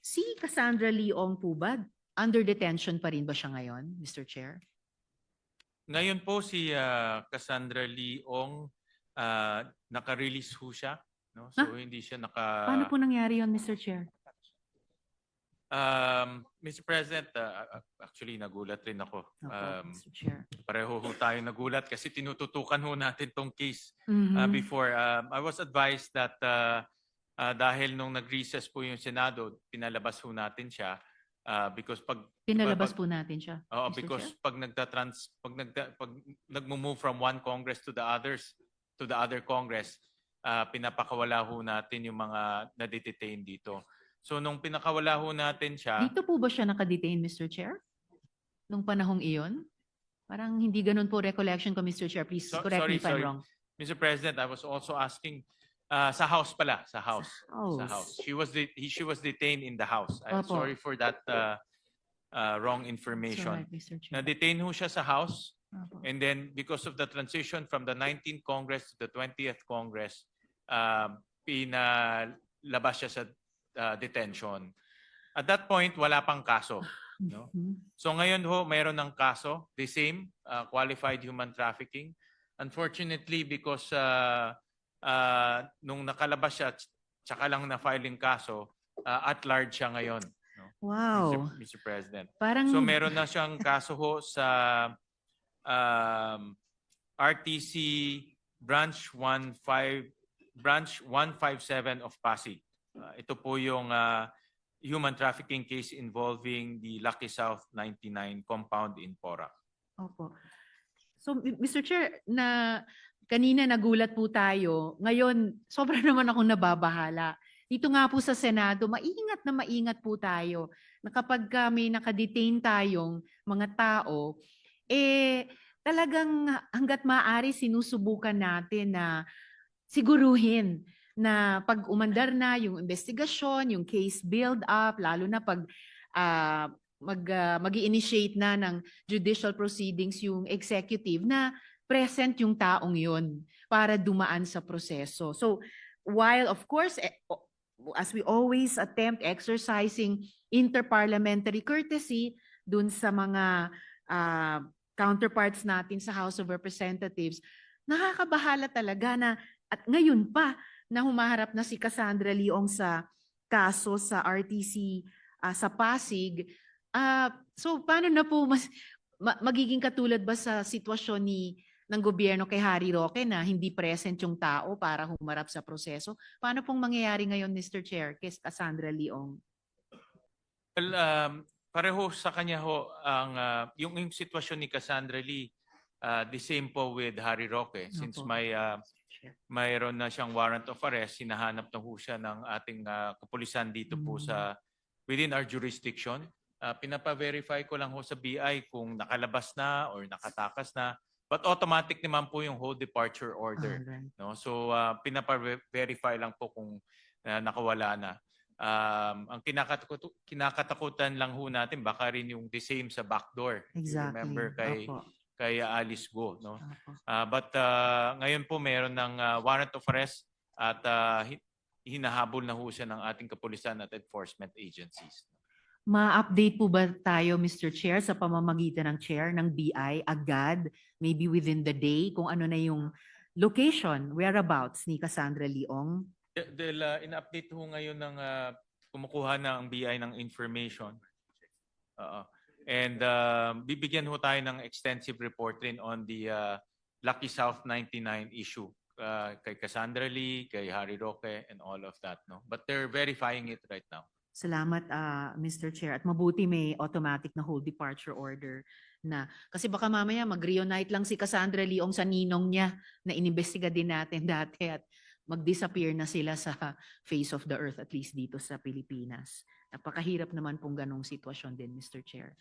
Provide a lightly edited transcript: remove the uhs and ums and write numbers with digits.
Si Cassandra Leong po ba, under detention pa rin ba siya ngayon, Mr. Chair? Ngayon po si Cassandra Leong, naka-release ho siya. No? So hindi siya Paano po nangyari yon, Mr. Chair? Mr. President, actually nagulat rin ako. Opo, Mr. Chair. Pareho ho tayo nagulat kasi tinututukan ho natin tong case Mhm. before. I was advised that dahil nung nag-recess po yung Senado, pinalabas ho natin siya because pag Pinalabas po natin siya, Oo, Mr. because Chair? pag nagmo-move from one Congress to the other Congress, pinapakawala ho natin yung mga na-detain dito. So nung pinakawala ho natin siya, Dito po ba siya nakadetain, Mr. Chair? Nung panahong iyon? Parang hindi ganun po recollection ko, Mr. Chair. Please correct me if I'm wrong. Mr. President, I was also asking sa House pala, sa House. Sa Sa House. She was detained in the House. I'm Opo. sorry for that wrong information. Sorry, Mr. Chair. Na-detain ho siya sa House. Opo. And then because of the transition from the 19th Congress to the 20th Congress, pinalabas siya sa detention. At that point, wala pang kaso. No? Mhm. So ngayon ho, mayroon ng kaso, the same, qualified human trafficking. Unfortunately, because nung nakalabas siya, tsaka lang na-filing kaso, at large siya ngayon. No? Wow. Mr. President. Parang So meron na siyang kaso ho sa RTC branch 157 of Pasig. Ito po yung human trafficking case involving the Lucky South 99 compound in Porac. Opo. So, Mr. Chair, kanina nagulat po tayo. Ngayon, sobra naman akong nababahala. Dito nga po sa Senado, maingat po tayo na kapag may nakadetain tayong mga tao, talagang hanggat maaari sinusubukan natin na siguruhin na pag umandar na yung investigasyon, yung case build up, lalo na pag mag-i-initiate na ng judicial proceedings yung executive, na present yung taong yun para dumaan sa proseso. So while of course, as we always attempt exercising interparliamentary courtesy dun sa mga counterparts natin sa House of Representatives, nakakabahala talaga na at ngayon pa na humaharap na si Cassandra Leong sa kaso sa RTC sa Pasig. So paano na po magiging katulad ba sa sitwasyon ng gobyerno kay Harry Roque na hindi present yung tao para humarap sa proseso? Paano pong mangyayari ngayon, Mr. Chair, kay Cassandra Leong? Well, pareho sa kanya ho ang yung sitwasyon ni Cassandra Lee, the same po with Harry Roque. Since mayroon na siyang warrant of arrest, hinahanap na ho siya ng ating kapulisan dito po sa within our jurisdiction. Pinapa-verify ko lang ho sa BI kung nakalabas na or nakatakas na. But automatic naman po yung whole departure order. Alright. No? So pinapa-verify lang po kung nakawala na. Ang kinakatakutan lang ho natin baka rin yung the same sa backdoor. Exactly. Remember kay Alice Go, no? But ngayon po mayroon ng warrant of arrest at hinahabol na ho siya ng ating kapulisan at enforcement agencies. Ma-update po ba tayo, Mr. Chair, sa pamamagitan ng chair ng BI agad, maybe within the day, kung ano na yung location, whereabouts ni Cassandra Leong? Dahil in-update ho ngayon ng kumukuha na ang BI ng information. And bibigyan ho tayo ng extensive report rin on the Lucky South 99 issue kay Cassandra Lee, kay Harry Roque, and all of that. No? But they're verifying it right now. Salamat, Mr. Chair. At mabuti may automatic na whole departure order na. Kasi baka mamaya mag-reunite lang si Cassandra Leong sa ninong niya na inimbestiga din natin dati at mag-disappear na sila sa face of the earth, at least dito sa Pilipinas. Napakahirap naman pong ganong sitwasyon din, Mr. Chair.